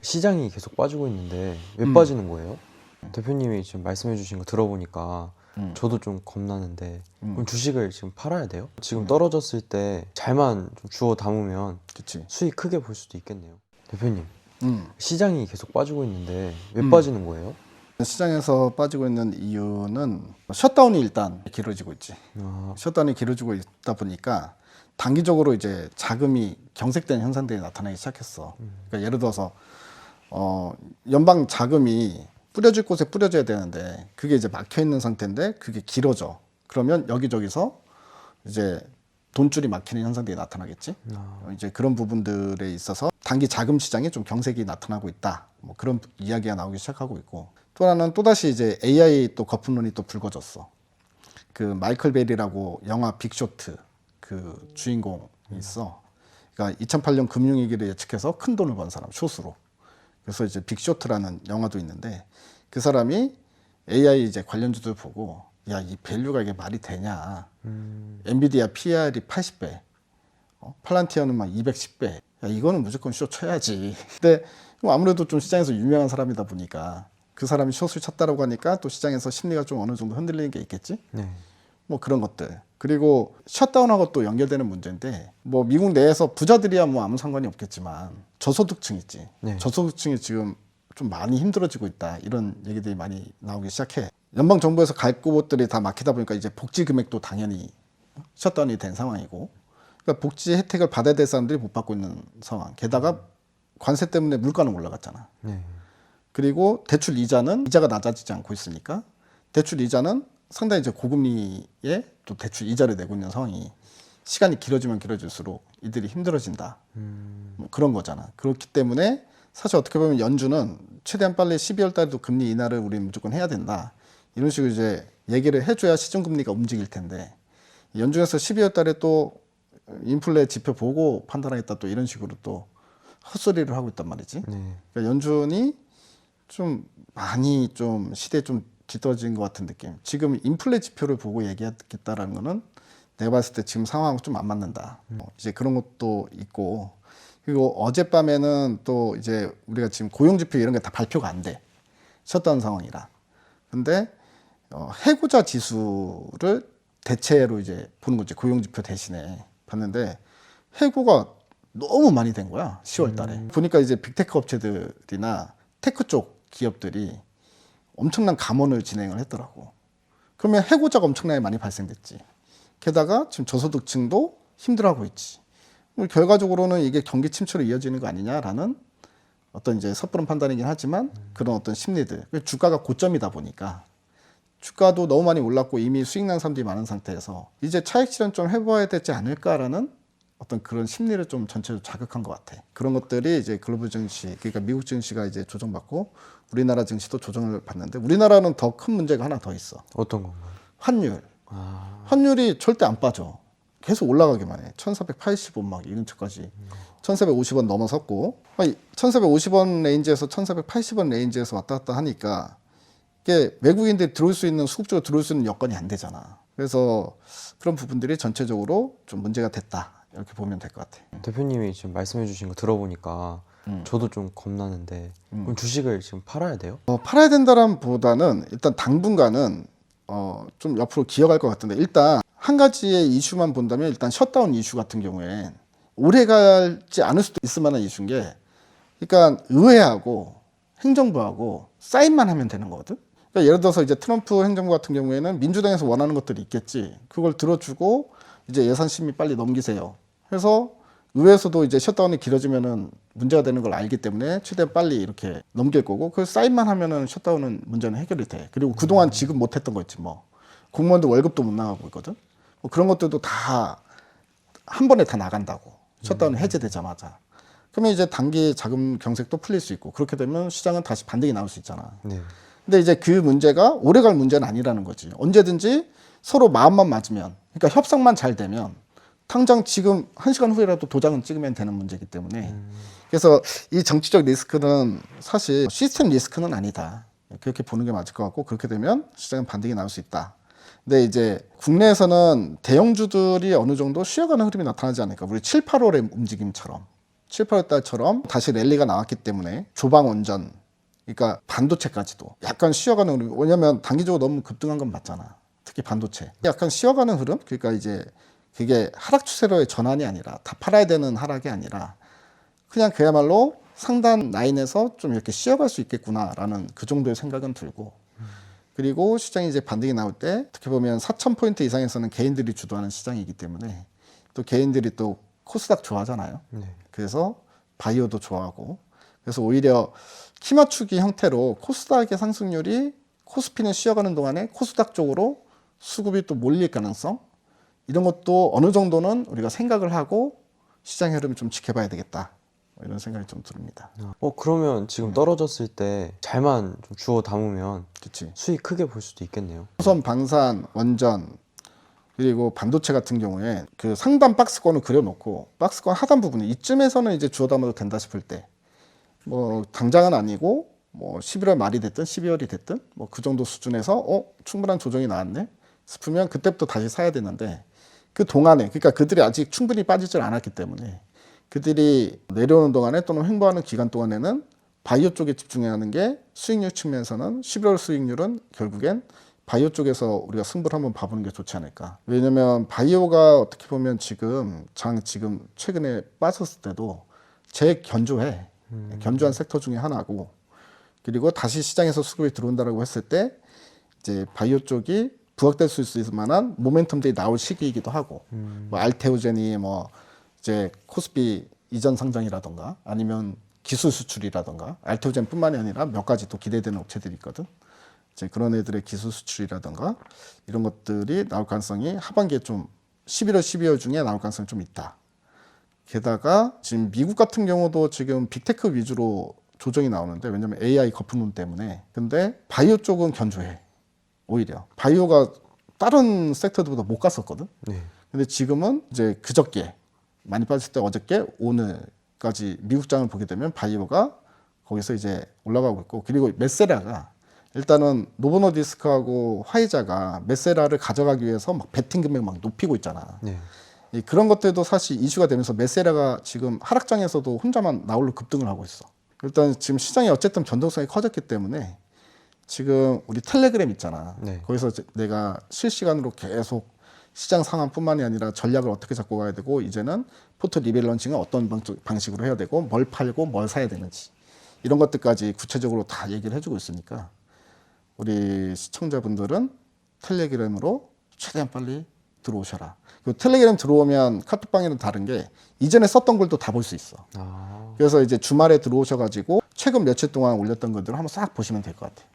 시장이 계속 빠지고 있는데 왜 빠지는 거예요? 대표님이 지금 말씀해 주신 거 들어보니까 저도 좀 겁나는데 그럼 주식을 지금 팔아야 돼요? 지금 떨어졌을 때 잘만 좀 주워 담으면 그치. 수익 크게 볼 수도 있겠네요. 대표님, 음. 시장이 계속 빠지고 있는데 왜 빠지는 거예요? 시장에서 빠지고 있는 이유는 셧다운이 일단 길어지고 있지. 아, 셧다운이 길어지고 있다 보니까 단기적으로 이제 자금이 경색되는 현상들이 나타나기 시작했어. 그러니까 예를 들어서 연방 자금이 뿌려질 곳에 뿌려져야 되는데 그게 이제 막혀 있는 상태인데 그게 길어져. 그러면 여기저기서 이제 돈줄이 막히는 현상들이 나타나겠지. 이제 그런 부분들에 있어서 단기 자금 시장에 좀 경색이 나타나고 있다. 뭐 그런 이야기가 나오기 시작하고 있고, 또 하나는 또다시 이제 AI 또 거품론이 또 불거졌어. 그 마이클 벨이라고 영화 빅쇼트 그 주인공이 있어. 그러니까 2008년 금융위기를 예측해서 큰 돈을 번 사람, 숏으로. 그래서 이제 빅쇼트라는 영화도 있는데 그 사람이 AI 이제 관련주들 보고, 야, 이 밸류가 이게 말이 되냐. 엔비디아 PER이 80배, 팔란티어는 막 210배. 야, 이거는 무조건 숏 쳐야지. 근데 뭐 아무래도 좀 시장에서 유명한 사람이다 보니까 그 사람이 숏을 쳤다라고 하니까 또 시장에서 심리가 좀 어느 정도 흔들리는 게 있겠지. 네. 뭐 그런 것들. 그리고 셧다운하고 또 연결되는 문제인데, 뭐 미국 내에서 부자들이야 뭐 아무 상관이 없겠지만 저소득층 있지. 네. 저소득층이 지금 좀 많이 힘들어지고 있다, 이런 얘기들이 많이 나오기 시작해. 연방 정부에서 갈 곳들이 다 막히다 보니까 이제 복지 금액도 당연히 셧다운이 된 상황이고, 그러니까 복지 혜택을 받아야 될 사람들이 못 받고 있는 상황. 게다가 관세 때문에 물가는 올라갔잖아. 네. 그리고 대출 이자는 이자가 낮아지지 않고 있으니까 대출 이자는 상당히 이제 고금리에 또 대출 이자를 내고 있는 상황이 시간이 길어지면 길어질수록 이들이 힘들어진다. 뭐 그런 거잖아. 그렇기 때문에 사실 어떻게 보면 연준은 최대한 빨리 12월 달에도 금리 인하를 우리 무조건 해야 된다, 이런 식으로 이제 얘기를 해줘야 시중금리가 움직일 텐데, 연준에서 12월 달에 또 인플레 지표 보고 판단하겠다 또 이런 식으로 또 헛소리를 하고 있단 말이지. 네. 그러니까 연준이 좀 많이 좀 시대에 좀 뒤떨어진 것 같은 느낌. 지금 인플레 지표를 보고 얘기하겠다라는 거는 내가 봤을 때 지금 상황하고 좀 안 맞는다. 이제 그런 것도 있고, 그리고 어젯밤에는 또 이제 우리가 지금 고용 지표 이런 게 다 발표가 안 돼. 셧다운 상황이라. 근데 해고자 지수를 대체로 이제 보는 거지. 고용 지표 대신에 봤는데 해고가 너무 많이 된 거야, 10월 달에. 보니까 이제 빅테크 업체들이나 테크 쪽 기업들이 엄청난 감원을 진행을 했더라고. 그러면 해고자가 엄청나게 많이 발생됐지. 게다가 지금 저소득층도 힘들어하고 있지. 결과적으로는 이게 경기 침체로 이어지는 거 아니냐라는 어떤 이제 섣부른 판단이긴 하지만 그런 어떤 심리들. 주가가 고점이다 보니까 주가도 너무 많이 올랐고 이미 수익 난 사람들이 많은 상태에서 이제 차익 실현 좀 해봐야 되지 않을까라는 어떤 그런 심리를 좀 전체적으로 자극한 것 같아. 그런 것들이 이제 글로벌 증시, 그러니까 미국 증시가 이제 조정받고 우리나라 증시도 조정을 받는데, 우리나라는 더 큰 문제가 하나 더 있어. 어떤 건가요? 환율. 아, 환율이 절대 안 빠져. 계속 올라가기만 해. 1480원 막 이런 쪽까지 1450원 넘어섰고, 1450원 레인지에서 1480원 레인지에서 왔다 갔다 하니까 이게 외국인들이 들어올 수 있는, 수급적으로 들어올 수 있는 여건이 안 되잖아. 그래서 그런 부분들이 전체적으로 좀 문제가 됐다, 이렇게 보면 될 것 같아. 대표님이 지금 말씀해 주신 거 들어보니까 저도 좀 겁나는데 그럼 주식을 지금 팔아야 돼요? 팔아야 된다란 보다는 일단 당분간은 좀 옆으로 기어갈 것 같은데, 일단 한 가지의 이슈만 본다면 일단 셧다운 이슈 같은 경우엔 오래 가지 않을 수도 있을 만한 이슈인 게, 그러니까 의회하고 행정부하고 사인만 하면 되는 거거든. 그러니까 예를 들어서 이제 트럼프 행정부 같은 경우에는 민주당에서 원하는 것들이 있겠지. 그걸 들어주고 이제 예산 심의 빨리 넘기세요. 그래서 의회에서도 이제 셧다운이 길어지면은 문제가 되는 걸 알기 때문에 최대한 빨리 이렇게 넘길 거고, 그 사인만 하면은 셧다운은 문제는 해결이 돼. 그리고 그동안 지급 못했던 거 있지 뭐. 공무원들 월급도 못 나가고 있거든. 뭐 그런 것들도 다 한 번에 다 나간다고. 셧다운 해제되자마자. 그러면 이제 단기 자금 경색도 풀릴 수 있고, 그렇게 되면 시장은 다시 반등이 나올 수 있잖아. 네. 근데 이제 그 문제가 오래갈 문제는 아니라는 거지. 언제든지 서로 마음만 맞으면, 그러니까 협상만 잘 되면 당장 지금 1시간 후에라도 도장은 찍으면 되는 문제이기 때문에, 그래서 이 정치적 리스크는 사실 시스템 리스크는 아니다, 그렇게 보는 게 맞을 것 같고, 그렇게 되면 시장은 반등이 나올 수 있다. 근데 이제 국내에서는 대형주들이 어느 정도 쉬어가는 흐름이 나타나지 않을까. 우리 7, 8월의 움직임처럼 7, 8월달처럼 다시 랠리가 나왔기 때문에 조방 원전, 그러니까 반도체까지도 약간 쉬어가는 흐름. 왜냐면 단기적으로 너무 급등한 건 맞잖아. 특히 반도체. 약간 쉬어가는 흐름. 그러니까 이제 그게 하락 추세로의 전환이 아니라 다 팔아야 되는 하락이 아니라 그냥 그야말로 상단 라인에서 좀 이렇게 쉬어갈 수 있겠구나라는 그 정도의 생각은 들고, 그리고 시장이 이제 반등이 나올 때 어떻게 보면 4,000포인트 이상에서는 개인들이 주도하는 시장이기 때문에 또 개인들이 또 코스닥 좋아하잖아요. 네. 그래서 바이오도 좋아하고, 그래서 오히려 키 맞추기 형태로 코스닥의 상승률이 코스피는 쉬어가는 동안에 코스닥 쪽으로 수급이 또 몰릴 가능성, 이런 것도 어느 정도는 우리가 생각을 하고 시장 흐름을 좀 지켜봐야 되겠다, 이런 생각이 좀 듭니다. 그러면 지금 떨어졌을 때 잘만 좀 주워 담으면 그렇지. 수익 크게 볼 수도 있겠네요. 우선 방산, 원전, 그리고 반도체 같은 경우에 그 상단 박스권을 그려놓고 박스권 하단 부분에 이쯤에서는 이제 주워 담아도 된다 싶을 때, 뭐 당장은 아니고 뭐 11월 말이 됐든 12월이 됐든 뭐 그 정도 수준에서 충분한 조정이 나왔네 싶으면 그때부터 다시 사야 되는데, 그 동안에, 그러니까 그들이 아직 충분히 빠지질 않았기 때문에 그들이 내려오는 동안에 또는 횡보하는 기간 동안에는 바이오 쪽에 집중해야 하는 게, 수익률 측면에서는 11월 수익률은 결국엔 바이오 쪽에서 우리가 승부를 한번 봐보는 게 좋지 않을까. 왜냐면 바이오가 어떻게 보면 지금 최근에 빠졌을 때도 제일 견조해. 견조한 섹터 중에 하나고, 그리고 다시 시장에서 수급이 들어온다라고 했을 때 이제 바이오 쪽이 부각될 수 있을 만한 모멘텀들이 나올 시기이기도 하고, 뭐 알테오젠이 뭐 이제 코스피 이전 상장이라던가 아니면 기술 수출이라던가, 알테오젠뿐만이 아니라 몇 가지 또 기대되는 업체들이 있거든. 이제 그런 애들의 기술 수출이라던가 이런 것들이 나올 가능성이 하반기에 좀 11월, 12월 중에 나올 가능성이 좀 있다. 게다가 지금 미국 같은 경우도 지금 빅테크 위주로 조정이 나오는데, 왜냐면 AI 거품론 때문에. 근데 바이오 쪽은 견조해. 오히려 바이오가 다른 섹터들보다 못 갔었거든. 네. 근데 지금은 이제 그저께 많이 빠졌을 때 어저께 오늘까지 미국장을 보게 되면 바이오가 거기서 이제 올라가고 있고, 그리고 메세라가 일단은 노보노디스크하고 화이자가 메세라를 가져가기 위해서 막 베팅 금액 막 높이고 있잖아. 네. 그런 것들도 사실 이슈가 되면서 메세라가 지금 하락장에서도 혼자만 나홀로 급등을 하고 있어. 일단 지금 시장이 어쨌든 변동성이 커졌기 때문에 지금 우리 텔레그램 있잖아. 네. 거기서 내가 실시간으로 계속 시장 상황뿐만이 아니라 전략을 어떻게 잡고 가야 되고, 이제는 포트 리밸런싱은 어떤 방식으로 해야 되고, 뭘 팔고 뭘 사야 되는지, 이런 것들까지 구체적으로 다 얘기를 해주고 있으니까 우리 시청자분들은 텔레그램으로 최대한 빨리 들어오셔라. 그 텔레그램 들어오면 카톡방이랑 다른 게 이전에 썼던 글도 다 볼 수 있어. 그래서 이제 주말에 들어오셔가지고 최근 며칠 동안 올렸던 것들을 한번 싹 보시면 될 것 같아요.